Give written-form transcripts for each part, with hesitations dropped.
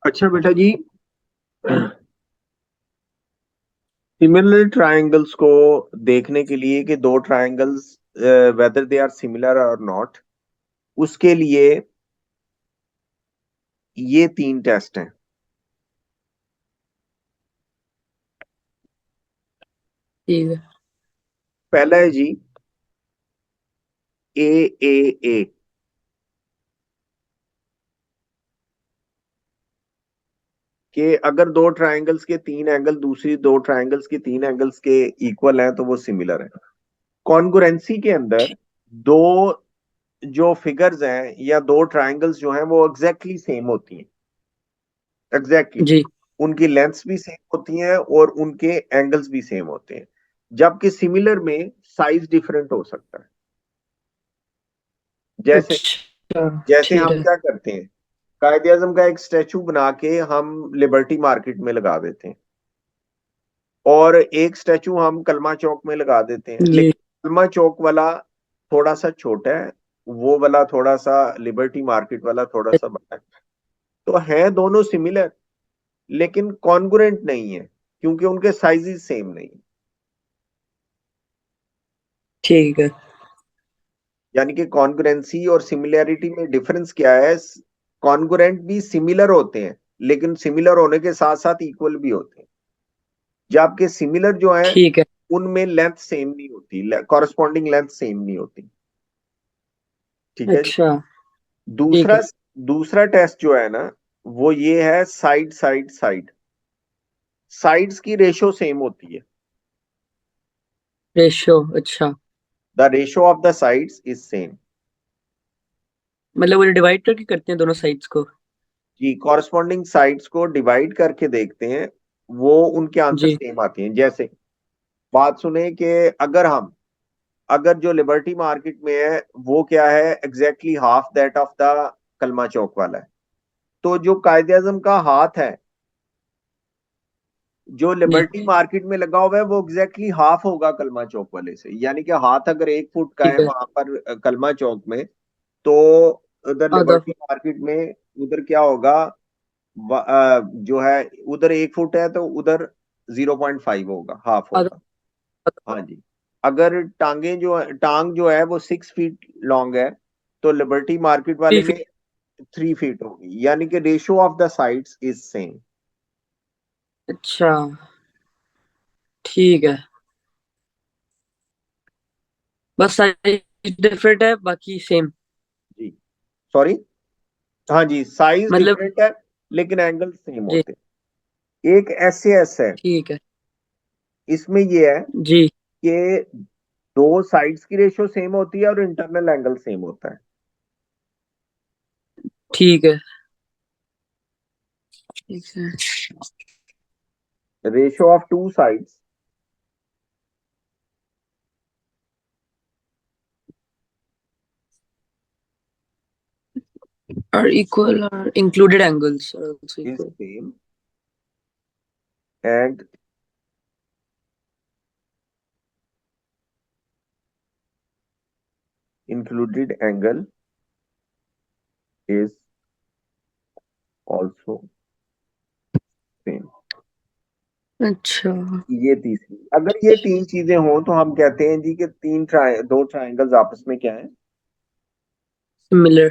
अच्छा बेटा जी, similar triangles को देखने के लिए कि दो triangles whether they are similar और नॉट, उसके लिए ये तीन टेस्ट हैं। ठीक है। पहला है जी ए ए ए, कि अगर दो ट्रायंगल्स के तीन एंगल दूसरी दो ट्रायंगल्स के तीन एंगल्स के इक्वल हैं तो वो सिमिलर है। कॉन्ग्रुएंसी के अंदर दो जो फिगर्स हैं या दो ट्रायंगल्स जो हैं वो एग्जैक्टली सेम होती हैं। एग्जैक्टली जी। उनकी लेंथ्स भी सेम होती हैं और उनके एंगल्स भी सेम होते हैं। जबकि सिमिलर में साइज डिफरेंट हो सकता है। जैसे अच्छा। जैसे ठीक हम है। क्या करते हैं, कायदे आजम का एक स्टैचू बना के हम लिबर्टी मार्केट में लगा देते हैं, और एक स्टैचू हम कलमा चौक में लगा देते हैं, जी। लेकिन कलमा चौक वाला थोड़ा सा छोटा है, वो वाला थोड़ा सा, लिबर्टी मार्केट वाला थोड़ा सा बड़ा है। तो है दोनों सिमिलर, लेकिन कॉन्ग्रुएंट नहीं है क्योंकि उनके साइजेस सेम नहीं है। ठीक है। यानी कि कॉन्ग्रुएंसी और सिमिलैरिटी में डिफरेंस क्या है? कॉन्ग्रुएंट भी सिमिलर होते हैं, लेकिन सिमिलर होने के साथ साथ इक्वल भी होते हैं। जबकि सिमिलर जो है ठीक है। उनमें लेंथ सेम नहीं होती, कॉरस्पॉन्डिंग लेंथ सेम नहीं होती। ठीक है जी। अच्छा। ठीक दूसरा है। दूसरा टेस्ट जो है ना, वो ये है साइड साइड साइड। साइड्स की रेशो सेम होती है। रेशियो। अच्छा। The ratio of the sides is same. मतलब वो डिवाइड करके करते हैं दोनों साइड्स को। जी, कॉरस्पॉन्डिंग साइड्स को डिवाइड करके देखते हैं, वो उनके आंसर जी। सेम आती हैं। जैसे बात सुने कि अगर हम अगर जो लिबर्टी मार्केट में है वो क्या है, exactly half that of the कलमा चौक वाला है, तो जो कायदे आजम का हाथ है जो जी। लिबर्टी मार्केट में लगा हुआ है वो एग्जैक्टली हाफ होगा कलमा चौक वाले से। यानी कि हाथ अगर 1 फुट का है ठीक है। वहां पर कलमा चौक में, तो उधर आधा लिबर्टी फुट। मार्केट में उधर क्या होगा, जो है उधर 1 फुट है तो उधर 0.5 होगा, हाफ आधा। होगा। हाँ जी। अगर टांग जो है वो 6 फीट लॉन्ग है, तो लिबर्टी मार्केट वाले 3 फीट। में 3 फीट होगी। यानी कि ratio of the sides is same. अच्छा। ठीक है। बस साइज डिफरेंट है, बाकी सेम। जी, सॉरी, हाँ जी, साइज मतलब। डिफरेंट है लेकिन एंगल सेम जी। होते हैं। एक एस एस है, ठीक है। इसमें ये है जी। कि दो साइड्स की रेशियो सेम होती है और इंटरनल एंगल सेम होता है। ठीक है। ठीक है। Ratio of two sides are equal or included angles are also is equal. Same and included angle is also same. अच्छा। ये तीसरी, अगर ये तीन चीजें हों तो हम कहते हैं जी कि दो ट्राइंगल्स आपस में क्या है, सिमिलर।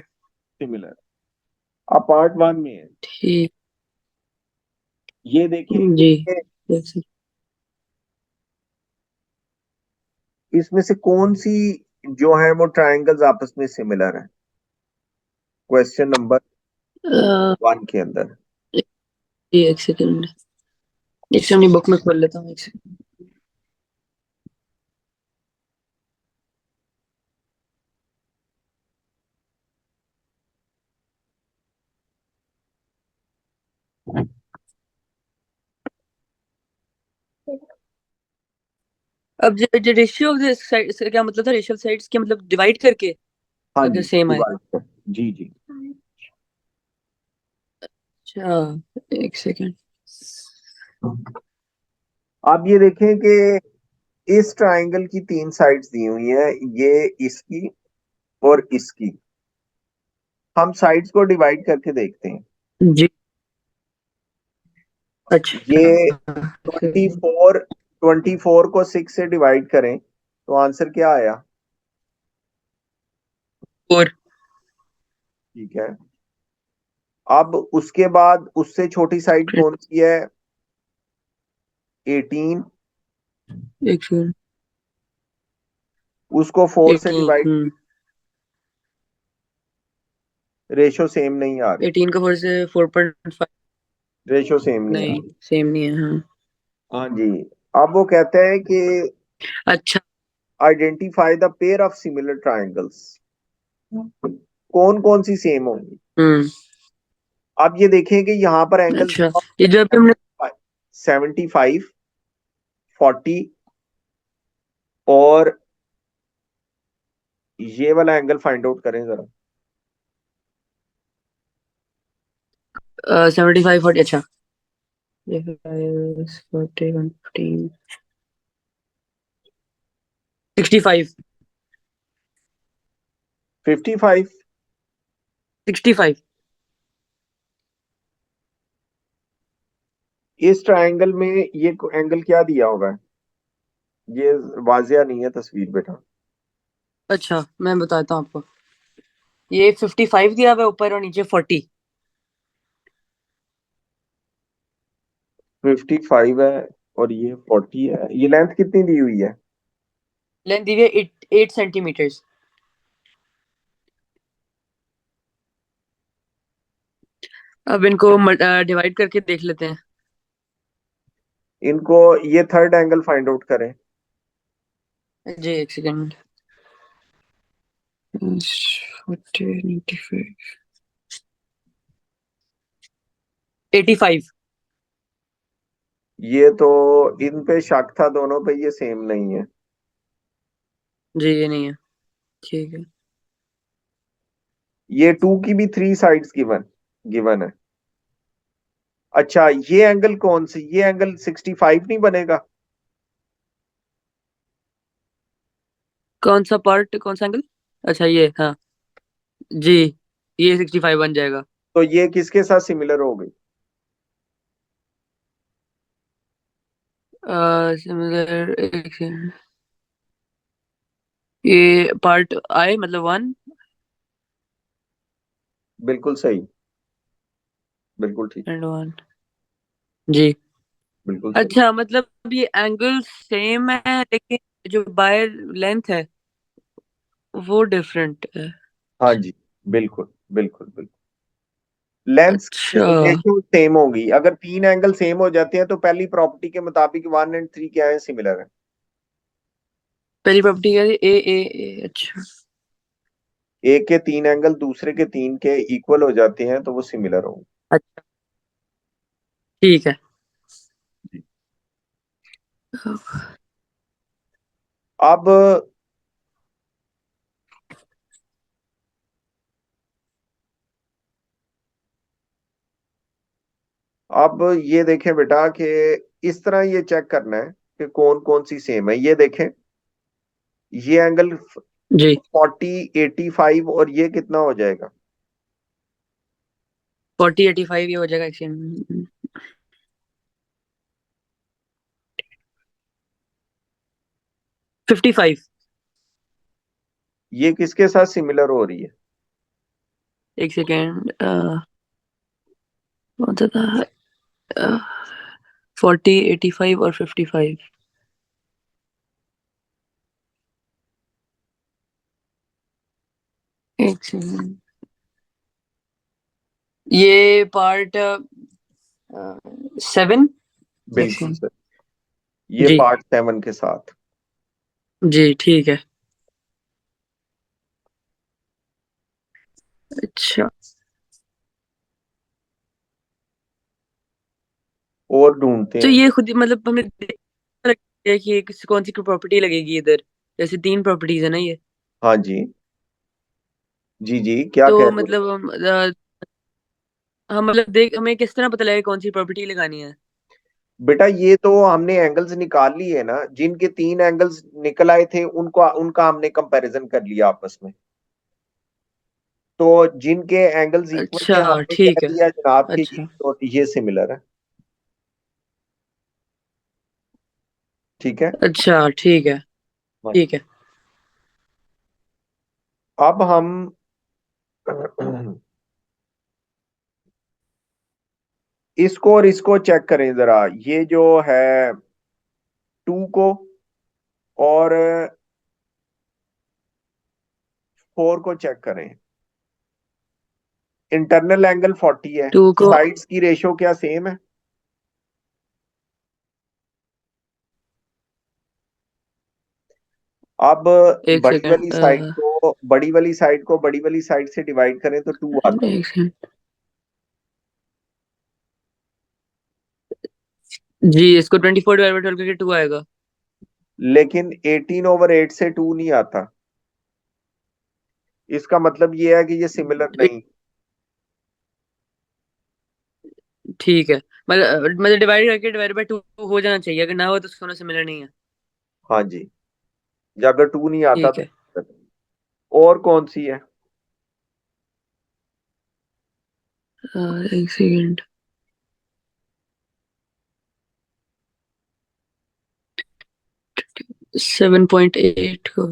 सिमिलर। अब पार्ट वन में है, ठीक। ये देखिए जी। कि जैसे। इसमें से कौन सी जो है वो ट्राइंगल्स आपस में सिमिलर है, क्वेश्चन नंबर अ, 1 के अंदर। एक सेकंड। एक सेकंड बुक में खोल लेता हूँ, एक सेकंड। अब जो रेशियो ऑफ द साइड इसका क्या मतलब था? रेशियो ऑफ साइड्स के मतलब डिवाइड करके हाँ अगर जी, सेम आए। डिवाइड कर, जी जी। अच्छा। एक सेकंड। आप ये देखें कि इस ट्राइंगल की तीन साइड्स दी हुई हैं, ये इसकी और इसकी। हम साइड्स को डिवाइड करके देखते हैं। जी। अच्छा। ये 24 को 6 से डिवाइड करें तो आंसर क्या आया? फोर। ठीक है। अब उसके बाद उससे छोटी साइड कौन सी है? 18। एक सेकंड। उसको 4 से 18। डिवाइड, रेशो सेम नहीं आ रही। 18 का फोर से 4.5। रेशो सेम नहीं आ नहीं, रही। सेम नहीं है, हाँ। हाँ जी। अब वो कहते हैं कि अच्छा। Identify the pair of similar triangles, कौन कौन सी सेम होंगी। हम्म। आप ये देखें कि यहाँ पर एंगल अच्छा, ये जो अभी हमने 75, 40 और ये वाला एंगल फाइंड आउट करें जरा। 75 40। अच्छा, ये 41 15 65। 55। 65। इस ट्राइंगल में ये एंगल क्या दिया होगा? ये वाजिया नहीं है तस्वीर बेटा। अच्छा, मैं बताता हूँ आपको। ये 55 दिया हुआ है ऊपर और नीचे 40। 55 है और ये 40 है। ये लेंथ कितनी दी हुई है? लेंथ दी हुई है 8 सेंटीमीटर्स। अब इनको डिवाइड करके देख लेते हैं। इनको, ये थर्ड एंगल फाइंड आउट करें। जी, एक सेकंड। 40 95 85। ये तो इन पे शक था दोनों पे, ये सेम नहीं है। जी, ये नहीं है। ठीक है। ये टू की भी थ्री साइड्स गिवन गिवन है। अच्छा, ये एंगल कौन सी, ये एंगल 65 नहीं बनेगा? कौन सा पार्ट, कौन सा एंगल? अच्छा, ये, हाँ। जी, ये 65 बन जाएगा। तो ये किसके साथ सिमिलर हो गई? सिमिलर, एक सेकंड। ये पार्ट आई मतलब वन। बिल्कुल सही। बिल्कुल ठीक। And one. जी। बिल्कुल सही। अच्छा, मतलब ये एंगल सेम है लेकिन जो बाय लेंथ है वो डिफरेंट है। हाँ जी। बिल्कुल बिल्कुल बिल्कुल। लेंस अच्छा, रेशियो सेम होगी। अगर तीन एंगल सेम हो जाते हैं तो पहली प्रॉपर्टी के मुताबिक 1 और 3 क्या है? सिमिलर है। पहली प्रॉपर्टी क्या थी? ए। अच्छा। एक के तीन एंगल दूसरे के तीन के इक्वल हो जाते हैं तो वो सिमिलर होंगे। अच्छा, ठीक है। अब अब ये देखें बेटा कि इस तरह ये चेक करना है कि कौन कौन सी सेम है। ये देखें, ये एंगल जी, 40 85 और ये कितना हो जाएगा? 40 85 ये हो जाएगा एक्सचेंज। 55। ये किसके साथ सिमिलर हो रही है? एक सेकेंड। कौन सा था? 40 85 और 55। एक सेकेंड। ये पार्ट 7। एक बिल्कुल सेकेंड। सर। ये जी। पार्ट 7 के साथ। जी, ठीक है। अच्छा, और ढूंढते तो हैं। ये खुद ही मतलब हमें देखना लगेगा कि कौन सी प्रॉपर्टी लगेगी इधर। जैसे तीन प्रॉपर्टीज है ना ये। हाँ जी। जी जी, क्या कह तो रहे हैं? मतलब हम मतलब देख हमें किस तरह पता लगेगा कौन सी प्रॉपर्टी लगानी है? बेटा ये तो हमने एंगल्स निकाल लिए है ना, जिनके तीन एंगल्स निकल आए थे उनको, उनका हमने कंपैरिजन कर लिया आपस में। तो जिनके एंगल्स इक्वल थे अच्छा, हमने कह ठीक है। दिया जनाब कि ये अच्छा। तो ये सिमिलर है। ठीक है। अच्छा ठीक है। हाँ। ठीक है। अब हम इसको और इसको चेक करें जरा, ये जो है टू को और फोर को चेक करें। इंटरनल एंगल 40 है, टू को। साइड्स की रेशो क्या सेम है? अब एक बड़ी सेकेंड। वाली साइड को बड़ी वाली साइड को बड़ी वाली साइड से डिवाइड करें तो टू आता है। एक सेकेंड। जी, इसको 24/12 करके 2 आएगा। लेकिन 18/8 से टू नहीं आता। इसका मतलब ये है कि ये सिमिलर नहीं। ठीक है। मतलब डिवाइड करके डिवाइड बाय 2 हो जाना चाहिए, अगर ना हो तो दोनों सिमिलर नहीं है। हाँ जी, जब अगर टू नहीं आता ठीक तो है। दिक्कत नहीं। और कौन सी है? एक सेकेंड। 7.8 को।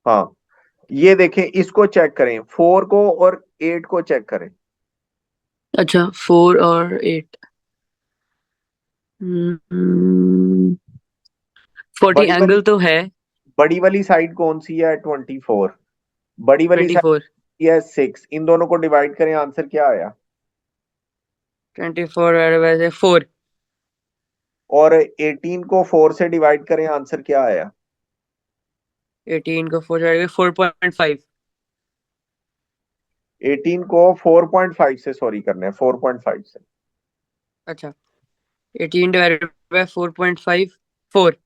हाँ, ये देखें, इसको चेक करें, फोर को और एट को चेक करें। अच्छा, 4 और 8। 40 बड़ी वाली एंगल तो है। बड़ी वाली साइड कौन सी है? 24। बड़ी वाली 24। साइड है 6। इन दोनों को डिवाइड करें, आंसर क्या आया? 24 और वैसे 4। और 18 को 4 से डिवाइड करें, आंसर क्या आया? 18 को 4 4.5। 18 को 4.5 से, सॉरी करना है 4.5 से। अच्छा, 18/4.5। 4।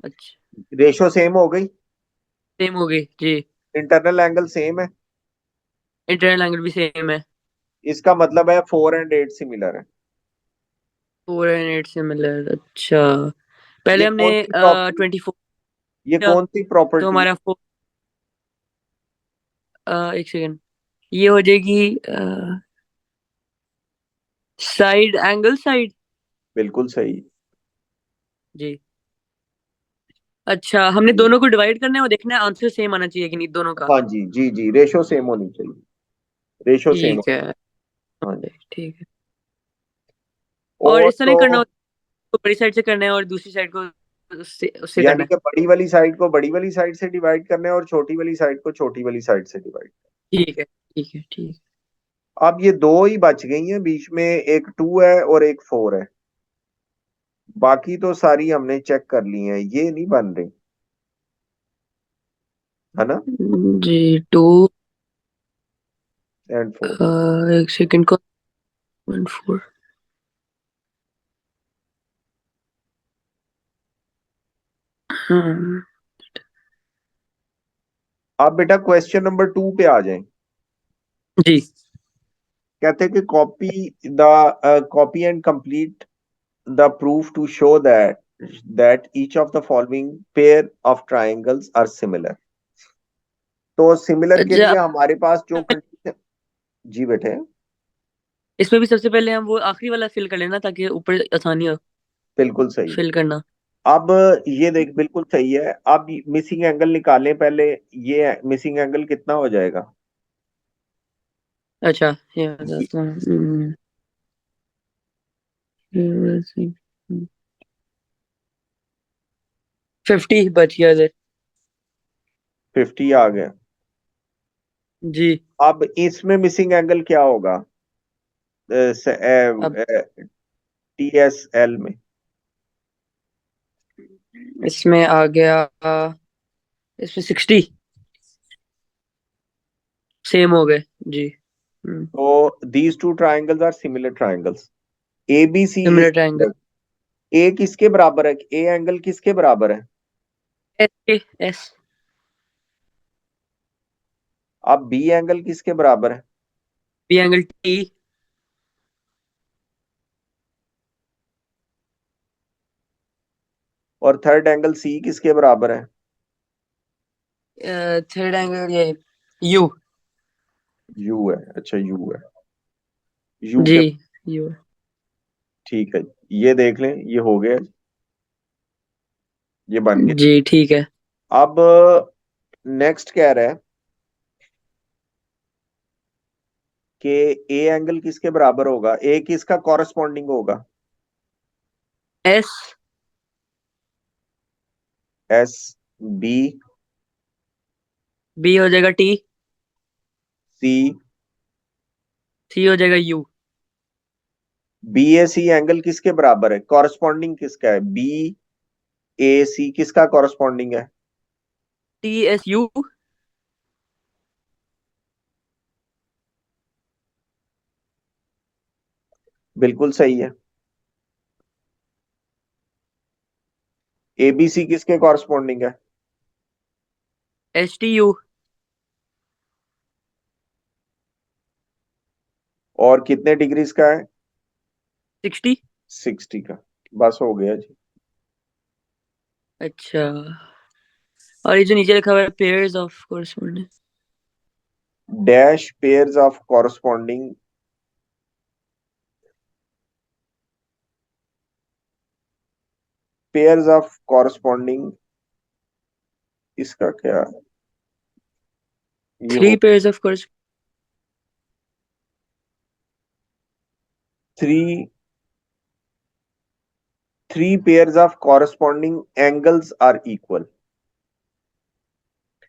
अच्छा। रेशो सेम हो गई। सेम हो गई जी। इंटरनल एंगल सेम है। इंटरनल एंगल भी सेम है। इसका मतलब है 4 और 8 सिमिलर है। 4 और 8 सिमिलर। अच्छा, पहले ये हमने कौन सी प्रॉपर्टी 24 ये किया, कौन सी तो प्रॉपर्टी? हमारा 4। एक सेकेंड। ये हो जाएगी साइड एंगल साइड। बिल्कुल सही। जी। अच्छा, हमने दोनों को डिवाइड करना है और देखना है आंसर सेम आना चाहिए कि नहीं दोनों का। हाँ जी, जी जी, रेशो सेम होनी चाहिए। Ratio same. ठीक है। हाँ जी। ठीक है। और और इस तरह तो नहीं करना होता, तो बड़ी साइड से करना है और दूसरी साइड को उससे यानी करना है। कि बड़ी वाली साइड को बड़ी वाली साइड से डिवाइड करना है और छोटी वाली साइड को छोटी वाली साइड से डिवाइड। ठीक है। ठीक है। ठीक। अब ये दो ही बच गई हैं, बीच में एक टू है और एक फोर है। बाकी तो सारी हमने चेक कर ली हैं, ये नहीं बन रही, है ना? जी। 2। And four. एक सेकंड को। 1 4। हाँ। अब बेटा क्वेश्चन नंबर 2 पे आ जाएं। जी। कहते हैं कि copy and complete the proof to show that each of the following pair of triangles are similar. तो सिमिलर के अच्छा, लिए हमारे पास जो कंडीशन। जी बेटे। इसमें भी सबसे पहले हम वो आखिरी वाला फिल कर लेना ताकि ऊपर आसानी हो बिल्कुल सही। फिल करना। अब ये देख, बिल्कुल सही है। अब मिसिंग एंगल निकालें पहले। ये मिसिंग एंगल कितना हो जाएगा? अच्छा, ये बताता हूँ। 50 बच गया इधर। 50 आ गया। जी। अब इसमें मिसिंग एंगल क्या होगा? अब टी एस एल में। इसमें आ गया। इसमें 60 सेम हो गए। जी। तो these two triangles are similar triangles. A B C is. Similar triangle. A किसके बराबर है? ए एंगल किसके बराबर है? एस के एस। अब बी एंगल किसके बराबर है? B angle T. और थर्ड एंगल सी किसके बराबर है? थर्ड एंगल ये यू। यू है, अच्छा यू है। यू जी के, यू। ठीक है, ये देख लें, ये हो गया, ये बन गया। जी ठीक है। अब नेक्स्ट कह रहा है कि ए एंगल किसके बराबर होगा, ए किसका कॉरस्पॉन्डिंग होगा? एस। एस। बी। बी हो जाएगा टी। सी। सी हो जाएगा U. B A C angle किसके बराबर है, कॉरस्पॉन्डिंग किसका है? बी ए सी किसका कॉरस्पॉन्डिंग है? T S U. बिल्कुल सही है। ए बी सी किसके कॉरस्पॉन्डिंग है? S T U. और कितने डिग्रीज का है? 60। 60 का। बस हो गया जी। अच्छा। और ये जो नीचे लिखा हुआ है pairs of corresponding. Dash pairs of corresponding, pairs of corresponding, इसका क्या, ये थ्री हो, pairs of course. Three, three pairs of corresponding angles are equal.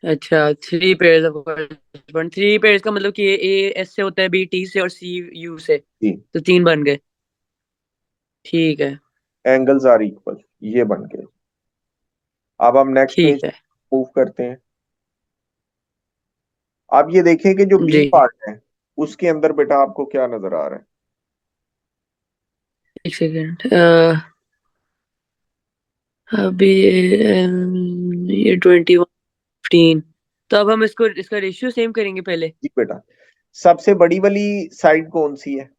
अच्छा three pairs of correspond. Three pairs का मतलब कि ए एस से होता है, बी टी से, और सी यू से। जी, तो तीन बन गए। ठीक है। एंगल्स आर इक्वल, ये बन गए। अब हम नेक्स्ट ठीक पेज है। मूव करते हैं। अब ये देखें कि जो बी जी पार्ट है, उसके अंदर बेटा आपको क्या नजर आ रहा है? एक सेकेंड। अभी ये 21 15। तो अब हम इसको इसका रेशियो सेम करेंगे पहले। जी बेटा, सबसे बड़ी वाली साइड कौन सी है?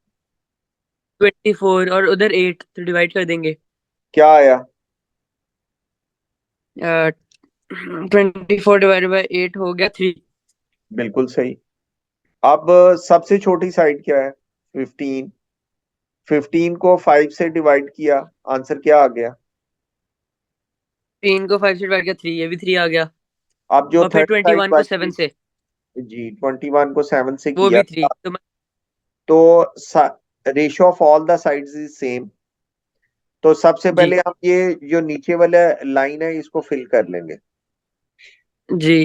24 और उधर 8, तो डिवाइड कर देंगे। क्या आया? 24 डिवाइडेड बाई 8 हो गया 3। बिल्कुल सही। अब सबसे छोटी साइड क्या है? 15। 15 को 5 से डिवाइड किया, आंसर क्या आ गया? 3 को 5 से डिवाइड किया 3, ये भी 3 आ गया। अब जो और फिर थर्ड साइड 21 को बची, 7 से, जी 21 को 7 से वो किया भी था, 3 तो तो ratio of all the sides is same. तो सबसे जी। पहले हम ये जो नीचे वाला लाइन है इसको फिल कर लेंगे। जी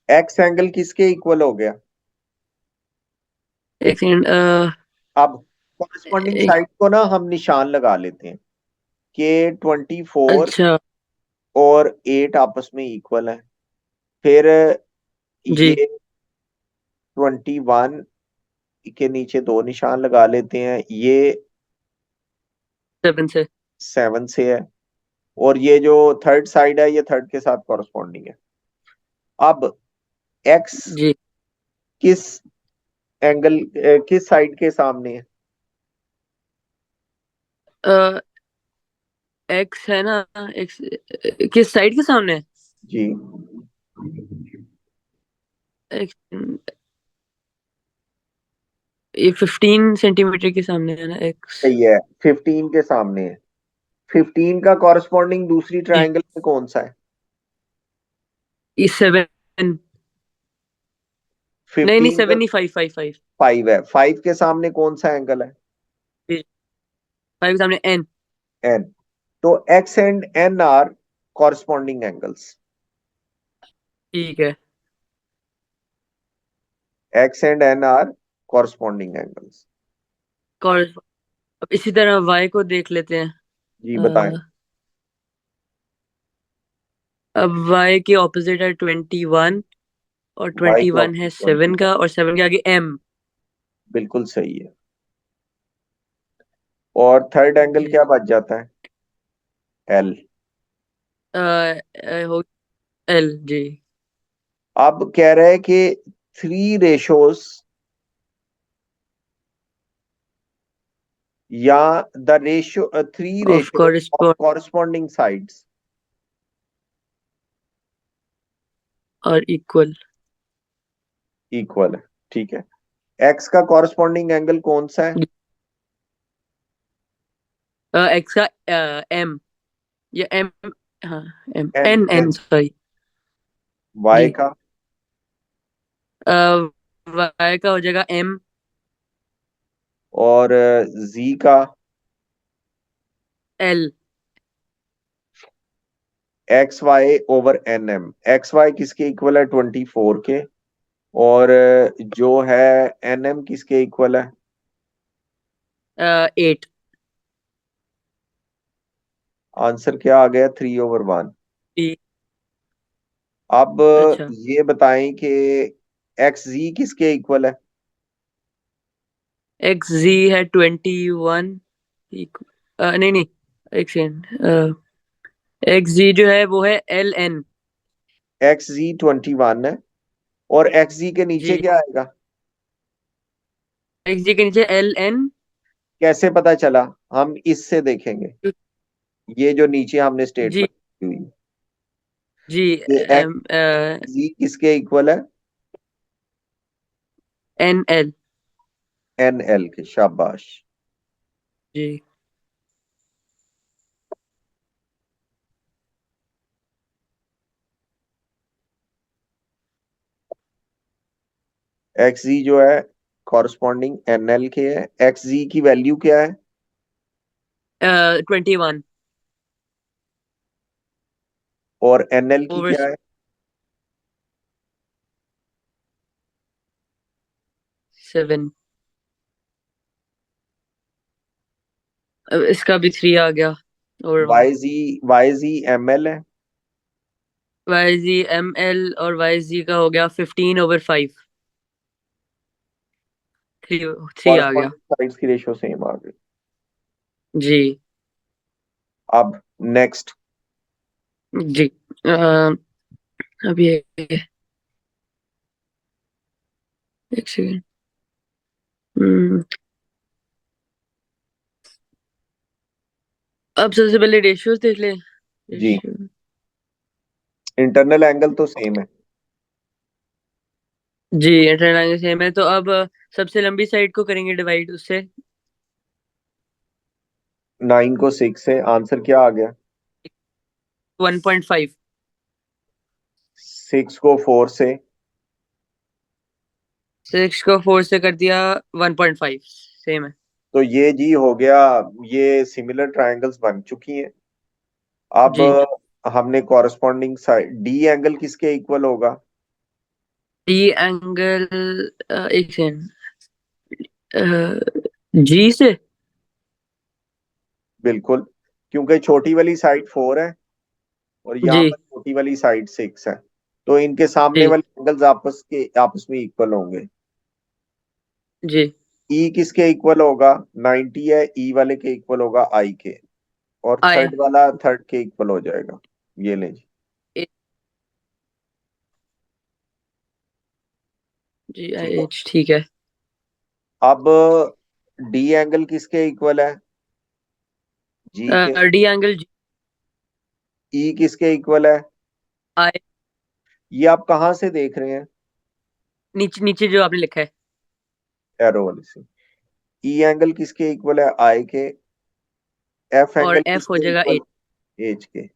एक्स एंगल किसके इक्वल हो गया? एक सेकंड। अब कॉरेस्पॉन्डिंग साइड को ना हम निशान लगा लेते हैं कि 24 अच्छा। और 8 आपस में इक्वल है। फिर जी ये 21 के नीचे दो निशान लगा लेते हैं, ये 7 से। 7 से है, और ये जो थर्ड साइड है ये थर्ड के साथ कॉरेस्पॉन्डिंग है। अब एक्स जी किस एंगल, किस साइड के सामने है? एक्स है ना। एक्स किस साइड के सामने है? जी, X, ये 15 सेंटीमीटर के सामने है ना एक्स। सही है, 15 के सामने है। 15 का कॉरेस्पॉन्डिंग दूसरी जी ट्रायंगल में कौन सा है? ये 7। नहीं नहीं 15 का 7 नहीं, 5 5 5। 5 है, 5 के सामने कौन सा एंगल है? 5 के सामने एन। एन। तो X and N are corresponding angles. ठीक है। X and N are corresponding angles. और अब इसी तरह वाई को देख लेते हैं। जी बताएं। अ, अब वाई के ऑपोजिट है 21, और वाई ट्वेंटी के वन है ऑपोजिट 7 21, का, और 7 के आगे एम। बिल्कुल सही है। और थर्ड एंगल जी। क्या बच जाता है? एल। हो एल जी। अब कह रहे हैं कि थ्री रेशोज या the ratio, three of ratio course. Of corresponding sides और इक्वल। इक्वल है, ठीक है। एक्स का कॉरस्पॉन्डिंग एंगल कौन सा है? एक्स का एम, या एम, हाँ M, N N N N. Sorry. Y G, का? वाई का हो जाएगा एम, और जी का? L. X Y over N M. X Y किसके इक्वल है? 24 के। और जो है एन एम किसके इक्वल है? 8। आंसर क्या आ गया? 3/1। जी। अब अच्छा, ये बताएं कि एक्स जी किसके इक्वल है? एक्स जी है 21। नहीं नहीं, एक सेकेंड। एक्स जी जो है वो है एल एन। एक्स जी 21 है। और एक्स जी के नीचे जी, क्या आएगा? एक्स जी के नीचे एल एन। कैसे पता चला? हम इससे देखेंगे। ये जो नीचे हमने जी। स्टेटमेंट की हुई, जी, ये एम, एक्स जी किसके इक्वल है? N L. एन एल के। शाबाश। जी। एक्स जी जो है कॉरस्पॉन्डिंग एन एल के है। एक्स जी की वैल्यू क्या है? 21 और एन एल की ओवर क्या है? 7। अब इसका भी 3 आ गया, over 1। Y G M L है। वाई जी एम एल, और वाई जी का हो गया 15/5। 3, 3 आ गया। कॉरस्पॉन्डिंग साइड्स की रेशियो सेम आ गई। जी। अब नेक्स्ट। जी। अब ये, एक सेकेंड। हम्म, अब सबसे पहले रेशियोज देख ले। जी, रेशियो। इंटरनल एंगल तो सेम है। जी, इंटरनल एंगल सेम है, तो अब सबसे लंबी साइड को करेंगे डिवाइड उससे। 9 को 6 से। आंसर क्या आ गया? 1.5। 6 को 4 से। 6 को 4 से कर दिया, 1.5 सेम है। तो ये जी हो गया। ये सिमिलर ट्रायंगल्स बन चुकी हैं। अब जी। हमने कॉरस्पॉन्डिंग साइड डी एंगल किसके इक्वल होगा? डी एंगल, एक सेकेंड, जी से। बिल्कुल, क्योंकि छोटी वाली साइड 4 है और यहाँ जी। पर छोटी वाली साइड 6 है। तो इनके सामने जी। वाले एंगल्स आपस में इक्वल होंगे। जी। ई किसके इक्वल होगा? 90 है, ई वाले के इक्वल होगा आई के। और आई। थर्ड वाला थर्ड के इक्वल हो जाएगा। ये लें जी। जी आई चलो, एच, ठीक है। अब डी एंगल किसके इक्वल है? जी के। D angle G. ई किसके इक्वल है? आई। ये आप कहाँ से देख रहे हैं? नीचे नीचे जो आपने लिखा है। एरो वाले से। ई एंगल किसके इक्वल है? आई के। एफ और एंगल एफ हो किसके जाएगा इक्वल? 8। एच के।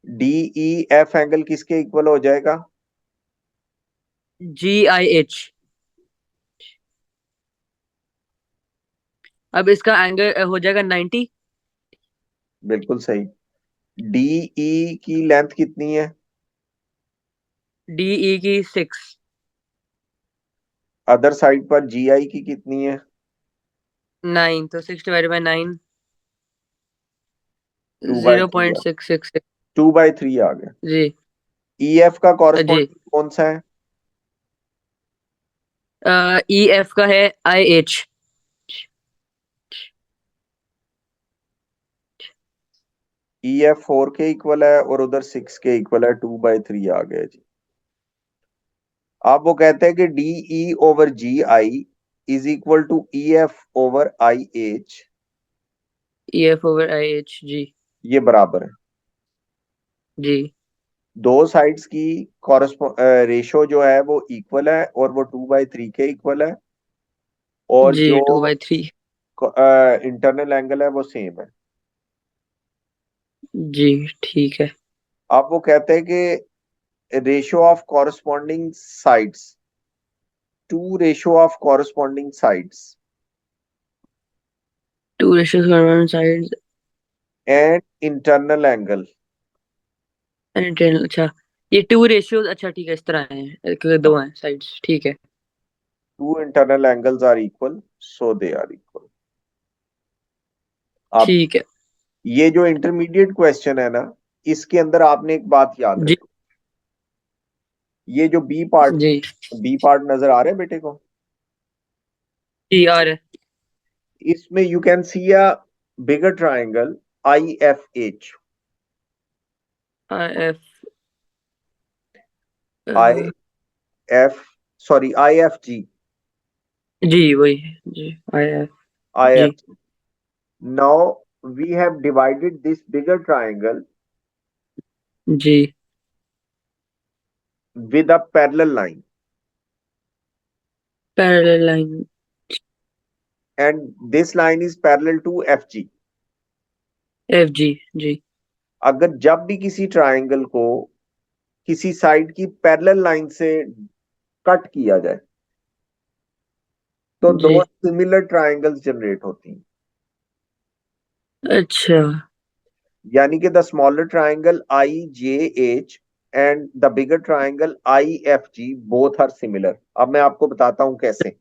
डी ई एफ एंगल किसके इक्वल हो जाएगा? जी आई एच। अब इसका एंगल हो जाएगा 90। बिल्कुल सही। डी ई की लेंथ कितनी है? डी ई की 6। अदर साइड पर जी आई की कितनी है? 9, तो 6/9। 2/3 आ। 0.666। 2/3 आ गया। जी। ई एफ का जी। कॉरस्पॉन्डिंग कौन सा है? ई एफ का है आई एच। ई एफ 4 के इक्वल है और उधर 6 के इक्वल है। 2/3 आ गया जी। आप वो कहते हैं कि D E over G I is equal to E F over I H. E F over I H, जी। ये बराबर है। जी। दो साइड्स की रेशो जो है वो इक्वल है और वो 2/3 के इक्वल है, और जी जो 2/3। इंटरनल एंगल है वो सेम है। जी ठीक है। अब वो कहते हैं कि ratio of corresponding sides, to ratio of corresponding sides to ratio side and internal angle. And अच्छा, ये टू रेशियो, अच्छा ठीक है, इस तरह है, दो हैं साइड्स, ठीक है। Two internal angles are equal, so they are equal. अब ठीक है। ये जो इंटरमीडिएट क्वेश्चन है ना, इसके अंदर आपने एक बात याद जी। रखनी। ये जो जी। बी पार्ट नजर आ रहा है बेटे को, जी आ रहा है। इसमें you can see a bigger triangle IFH। F, I F sorry IFG। जी वही है जी, आई एफ। जी। IFG। Now we have divided this bigger triangle जी। with a parallel line, parallel line. and this line is parallel to FG। F G. जी। अगर जब भी किसी ट्राइंगल को किसी साइड की पैरेलल लाइन से कट किया जाए तो जी। दो सिमिलर ट्राइंगल्स जनरेट होती हैं। अच्छा। यानी कि the smaller triangle IJH and the bigger triangle IFG both are similar. अब मैं आपको बताता हूं कैसे।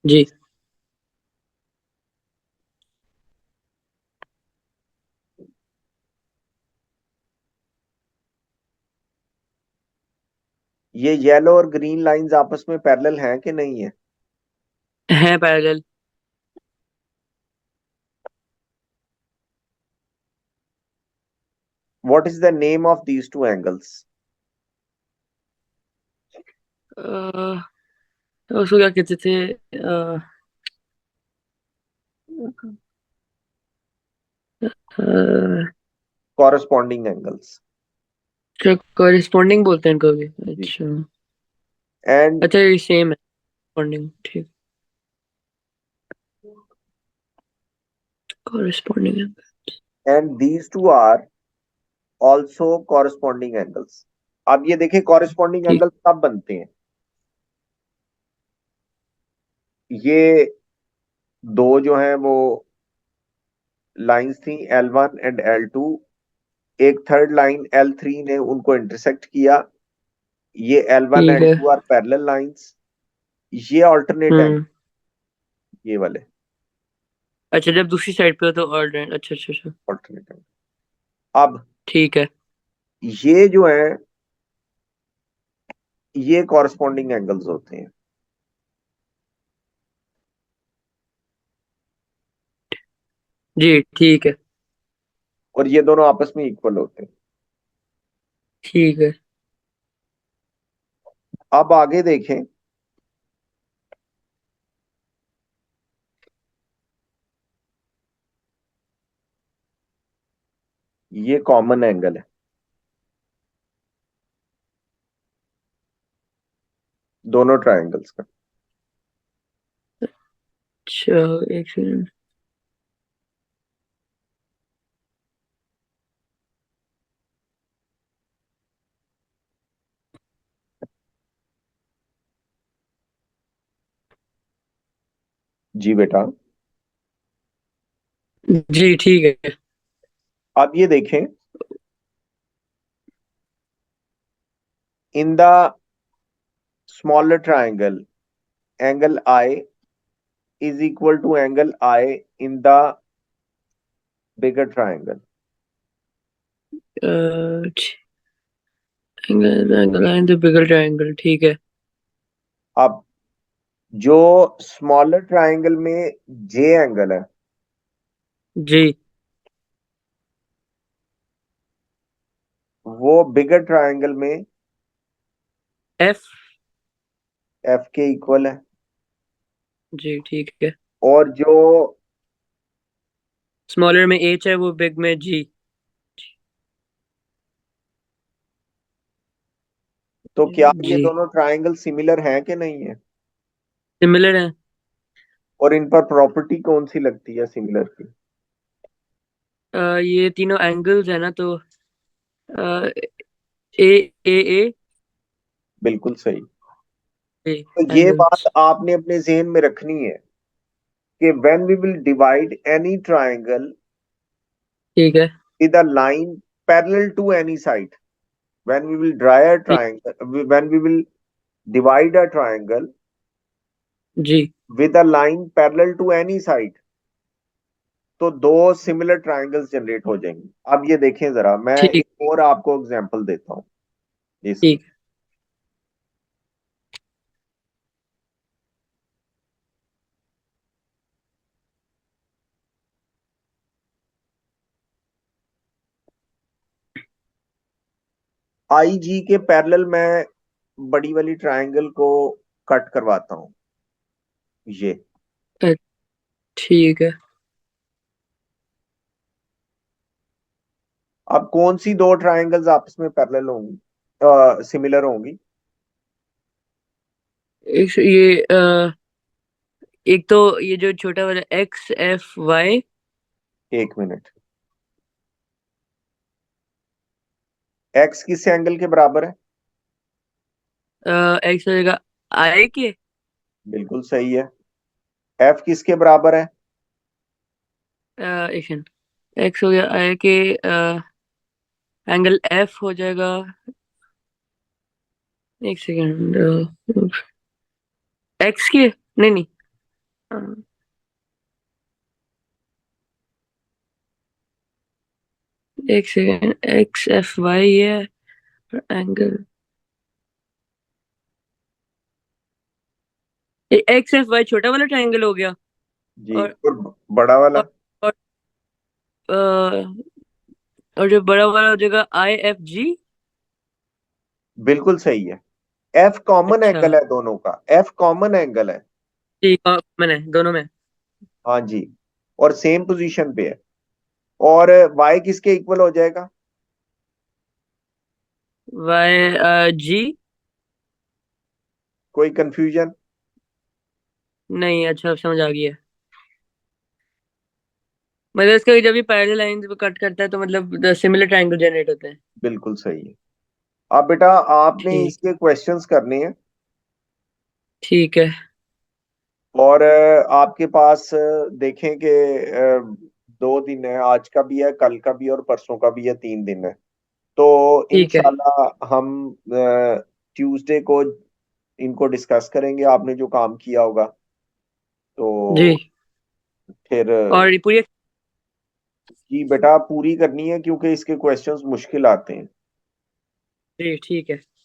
जी। ये येलो और ग्रीन लाइंस आपस में पैरेलल हैं कि नहीं है? है parallel. What is the name of these two angles? उसको क्या कहते थे? Corresponding angles. कॉरेस्पॉन्डिंग बोलते हैं इनको भी, जी। अच्छा। एंड अच्छा ये सेम है, कॉरेस्पॉन्डिंग, ठीक। Corresponding. And these two are also corresponding angles. अब ये देखें कॉरस्पॉन्डिंग ठीक। एंगल्स कब बनते हैं। ये दो जो हैं वो लाइंस थी L1 एंड L2, एक थर्ड लाइन L3 ने उनको इंटरसेक्ट किया। ये L1 ठीक है। L2 are parallel lines. ये ऑल्टरनेट एंगल, हम्म। ये वाले अच्छा जब दूसरी साइड पे हो तो और, अच्छा अच्छा अच्छा। Alternate angle. अब ठीक है। ये जो है ये कॉरस्पॉन्डिंग एंगल्स होते हैं, जी ठीक है। और ये दोनों आपस में इक्वल होते हैं। ठीक है। अब आगे देखें, ये कॉमन एंगल है दोनों ट्राइंगल्स का। अच्छा, एक सेकंड। जी बेटा। जी ठीक है। अब ये देखें, in the smaller triangle angle I is equal to angle I in the bigger triangle। Angle and bigger triangle, ठीक है। अब जो स्मॉलर ट्राइंगल में J एंगल है, जी। वो बिगर ट्राइंगल में एफ। F के इक्वल है। जी ठीक है। और जो स्मॉलर में एच है, वो बिग में जी। तो क्या ये जी। दोनों ट्राइंगल सिमिलर हैं कि नहीं है? सिमिलर है। और इन पर प्रॉपर्टी कौन सी लगती है सिमिलर की? ये तीनों एंगल्स है ना, तो ए ए ए बिल्कुल सही। ए तो ये एंगल्स। बात आपने अपने जहन में रखनी है कि when we will divide any triangle ठीक है। With a line parallel to any side, when we will draw a ठीक। triangle, when we will divide a triangle जी। with a line parallel to any side, तो दो similar triangles generate हो जाएंगे। अब ये देखें जरा, मैं ठीक। एक और आपको एग्जांपल देता हूं इसकी। ठीक। आई जी के पैरेलल मैं बड़ी वाली ट्राइंगल को कट करवाता हूं, ये। अ, ठीक है। अब कौन सी दो ट्राइंगल्स आपस में पैरेलल होंगी, सिमिलर होंगी? एक तो ये जो छोटा वाला XFY। एक मिनट। एक्स किस एंगल के बराबर है? एक्स हो जाएगा I के। बिल्कुल सही है। एफ किसके बराबर है? एक सेकंड। एक्स हो गया I के। एंगल F हो जाएगा। एक सेकंड। एक्स के, नहीं नहीं। अ, एक सेकंड, XFY है एंगल। XFY छोटा वाला ट्रायंगल हो गया। जी। और और बड़ा वाला? और और, अ, और जो बड़ा वाला हो जाएगा IFG। बिल्कुल सही है। एफ कॉमन अच्छा। एंगल है दोनों का, एफ कॉमन एंगल है। ठीक, मैंने दोनों में। हाँ जी। और सेम पोजीशन पे है। और वाई किसके इक्वल हो जाएगा? YG। कोई कंफ्यूजन? नहीं, अच्छा समझ आ गया। मतलब इसका जब भी पैरेलल लाइन पे कट करता है तो मतलब सिमिलर ट्रायंगल जनरेट होते हैं। बिल्कुल सही है। अब बेटा आपने ठीक। इसके क्वेश्चंस करने हैं। ठीक है। और आपके पास देखें कि 2 दिन है, आज का भी है, कल का भी है और परसों का भी है, 3 दिन है। तो ठीक है। इंशाल्लाह हम ट्यूसडे को इनको डिस्कस करेंगे, आपने जो काम किया होगा। जी। तो फिर और ये पूरी। जी बेटा पूरी करनी है क्योंकि इसके क्वेश्चंस मुश्किल आते हैं। जी ठीक है।